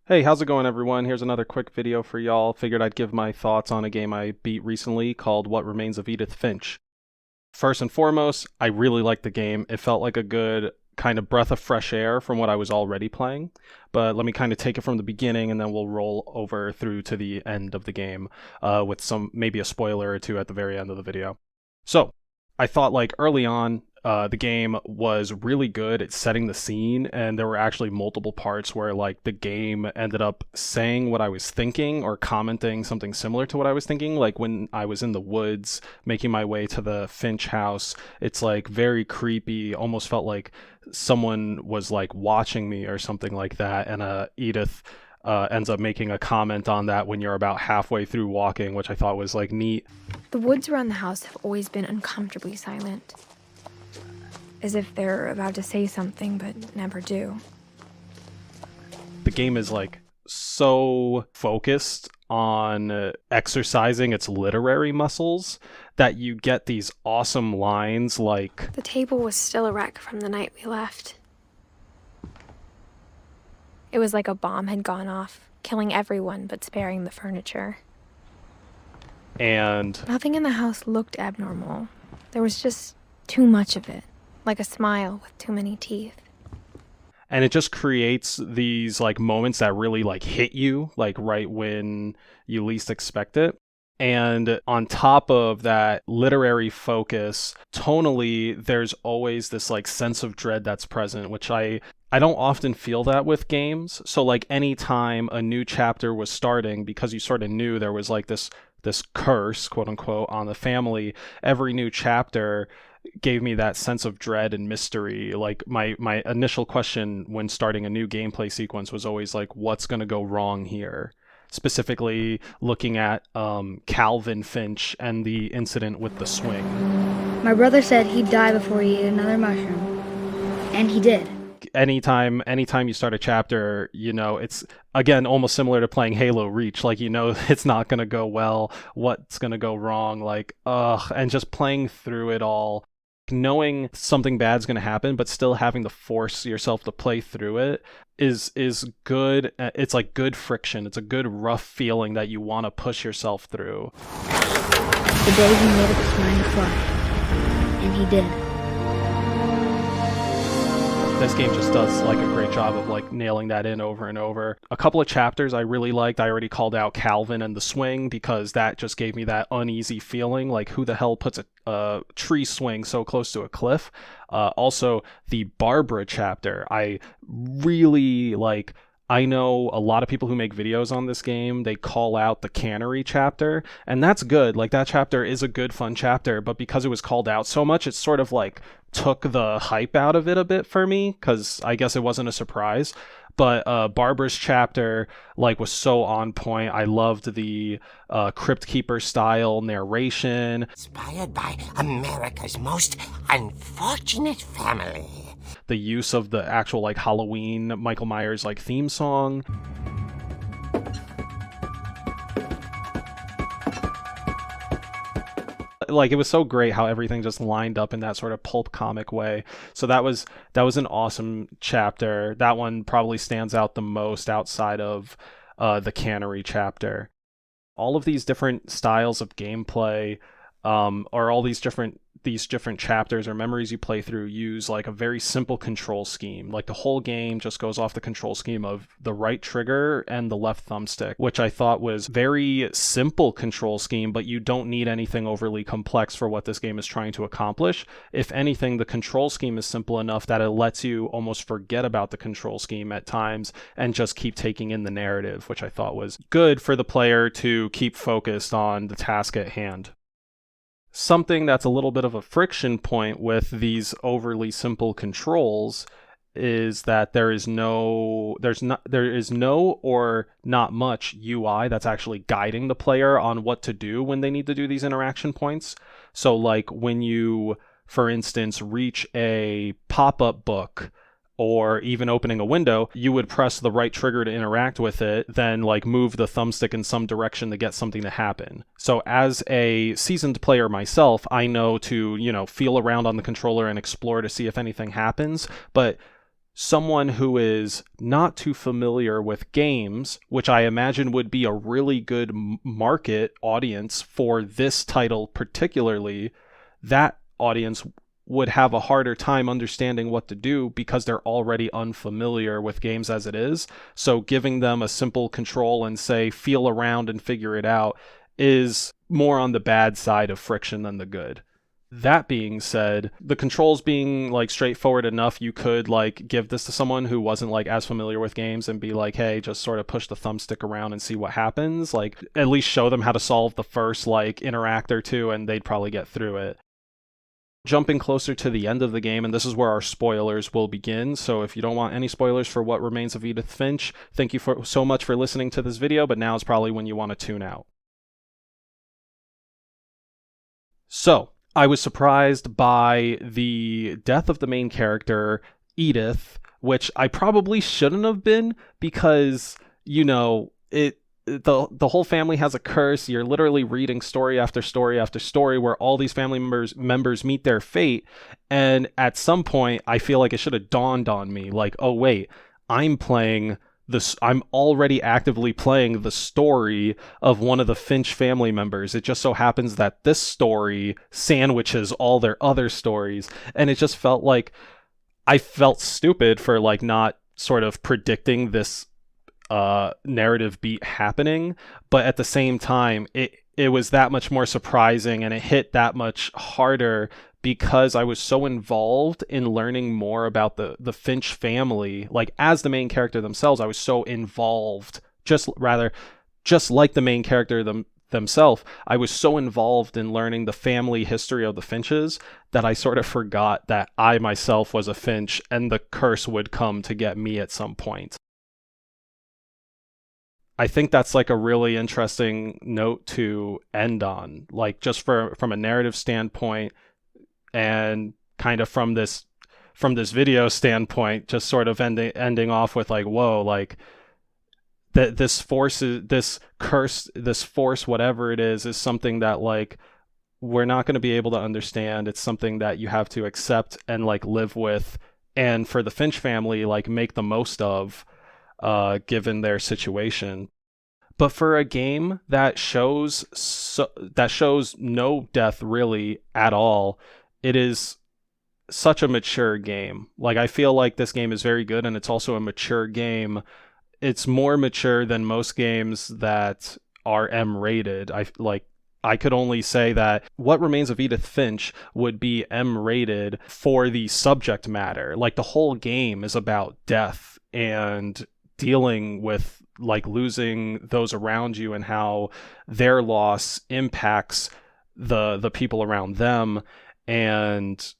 Hey, how's it going, everyone? Here's another quick video for y'all. Figured I'd give my thoughts on a game I beat recently called What Remains of Edith Finch. First and foremost, I really liked the game. It felt like a good kind of breath of fresh air from what I was already playing. But let me kind of take it from the beginning and then we'll roll over through to the end of the game with maybe a spoiler or two at the very end of the video. So, I thought like early on, the game was really good at setting the scene, and there were actually multiple parts where like the game ended up saying what I was thinking or commenting something similar to what I was thinking. Like when I was in the woods making my way to the Finch house, it's like very creepy, almost felt like someone was like watching me or something like that. And Edith ends up making a comment on that when you're about halfway through walking, which I thought was like neat. The woods around the house have always been uncomfortably silent, as if they're about to say something but never do. The game is like so focused on exercising its literary muscles that you get these awesome lines like, The table was still a wreck from the night we left. It was like a bomb had gone off, killing everyone but sparing the furniture. and Nothing in the house looked abnormal. There was just too much of it, like a smile with too many teeth. and it just creates these like moments that really like hit you like right when you least expect it. And on top of that literary focus, tonally, there's always this like sense of dread that's present, which I don't often feel that with games. So like anytime a new chapter was starting, because you sort of knew there was like this curse, quote unquote, on the family, every new chapter gave me that sense of dread and mystery. Like my initial question when starting a new gameplay sequence was always like, what's going to go wrong here? Specifically looking at Calvin Finch and the incident with the swing. My brother said he'd die before he ate another mushroom. And he did. Anytime you start a chapter, you know, it's again almost similar to playing Halo Reach. Like, you know, it's not going to go well, what's going to go wrong, like, and just playing through it all, knowing something bad's going to happen but still having to force yourself to play through it is good. It's like good friction. It's a good rough feeling that you want to push yourself through. The day he made up his mind to fly. And he did. This game just does like a great job of like nailing that in over and over. A couple of chapters I really liked. I already called out Calvin and the swing because that just gave me that uneasy feeling. Like, who the hell puts a tree swing so close to a cliff? Also, the Barbara chapter, I really like. I know a lot of people who make videos on this game, they call out the cannery chapter, and that's good. Like, that chapter is a good, fun chapter, but because it was called out so much, it sort of like took the hype out of it a bit for me, because I guess it wasn't a surprise. But Barbara's chapter like was so on point. I loved the Crypt Keeper style narration. Inspired by America's most unfortunate family. The use of the actual like Halloween Michael Myers like theme song. Like, it was so great how everything just lined up in that sort of pulp comic way. So that was an awesome chapter. That one probably stands out the most outside of the cannery chapter. All of these different styles of gameplay, or all these different chapters or memories you play through use like a very simple control scheme. Like, the whole game just goes off the control scheme of the right trigger and the left thumbstick, which I thought was very simple control scheme, but you don't need anything overly complex for what this game is trying to accomplish. If anything, the control scheme is simple enough that it lets you almost forget about the control scheme at times and just keep taking in the narrative, which I thought was good for the player to keep focused on the task at hand. Something that's a little bit of a friction point with these overly simple controls is that there is no or not much UI that's actually guiding the player on what to do when they need to do these interaction points. So like when you, for instance, reach a pop-up book or even opening a window, you would press the right trigger to interact with it, then like move the thumbstick in some direction to get something to happen. So as a seasoned player myself, I know to, feel around on the controller and explore to see if anything happens, but someone who is not too familiar with games, which I imagine would be a really good market audience for this title particularly, that audience would have a harder time understanding what to do because they're already unfamiliar with games as it is. So giving them a simple control and say, feel around and figure it out is more on the bad side of friction than the good. That being said, the controls being like straightforward enough, you could like give this to someone who wasn't like as familiar with games and be like, hey, just sort of push the thumbstick around and see what happens. Like at least show them how to solve the first like interact or two and they'd probably get through it. Jumping closer to the end of the game, and this is where our spoilers will begin, so if you don't want any spoilers for What Remains of Edith Finch, thank you so much for listening to this video, but now is probably when you want to tune out. So, I was surprised by the death of the main character, Edith, which I probably shouldn't have been because, you know, the whole family has a curse. You're literally reading story after story after story where all these family members meet their fate, and at some point I feel like it should have dawned on me, like, oh wait, I'm already actively playing the story of one of the Finch family members. It just so happens that this story sandwiches all their other stories, and it just felt like I felt stupid for like not sort of predicting this narrative beat happening, but at the same time it was that much more surprising and it hit that much harder because I was so involved in learning more about the Finch family. Like as the main character themselves, I was so involved, just like the main character themselves, I was so involved in learning the family history of the Finches that I sort of forgot that I myself was a Finch and the curse would come to get me at some point. I think that's like a really interesting note to end on, like just from a narrative standpoint and kind of from this video standpoint, just sort of ending off with like, whoa, like this force, this curse, this force, whatever it is something that like we're not going to be able to understand. It's something that you have to accept and like live with, and for the Finch family, like make the most of given their situation. But for a game that shows no death really at all, it is such a mature game. Like I feel like this game is very good, and it's also a mature game. It's more mature than most games that are M-rated. I could only say that What Remains of Edith Finch would be M-rated for the subject matter. Like the whole game is about death and dealing with like losing those around you and how their loss impacts the people around them, and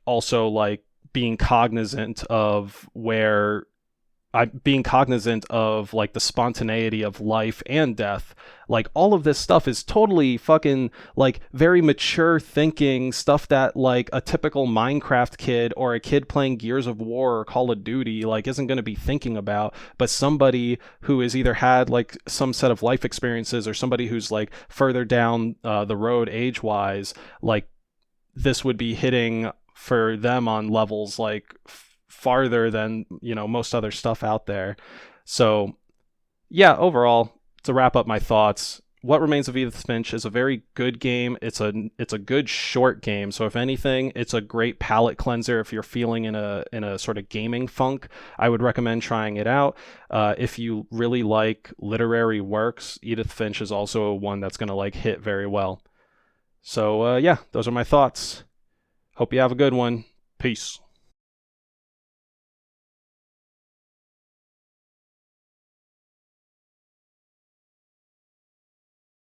also like being cognizant of like the spontaneity of life and death. Like all of this stuff is totally fucking like very mature thinking stuff that like a typical Minecraft kid or a kid playing Gears of War or Call of Duty like isn't going to be thinking about, but somebody who has either had like some set of life experiences or somebody who's like further down the road age-wise, like this would be hitting for them on levels like farther than, you know, most other stuff out there. So yeah, overall, to wrap up my thoughts, What Remains of Edith Finch is a very good game. It's a good short game. So if anything, it's a great palate cleanser if you're feeling in a sort of gaming funk. I would recommend trying it out. If you really like literary works, Edith Finch is also one that's going to like hit very well. So yeah, those are my thoughts. Hope you have a good one. Peace.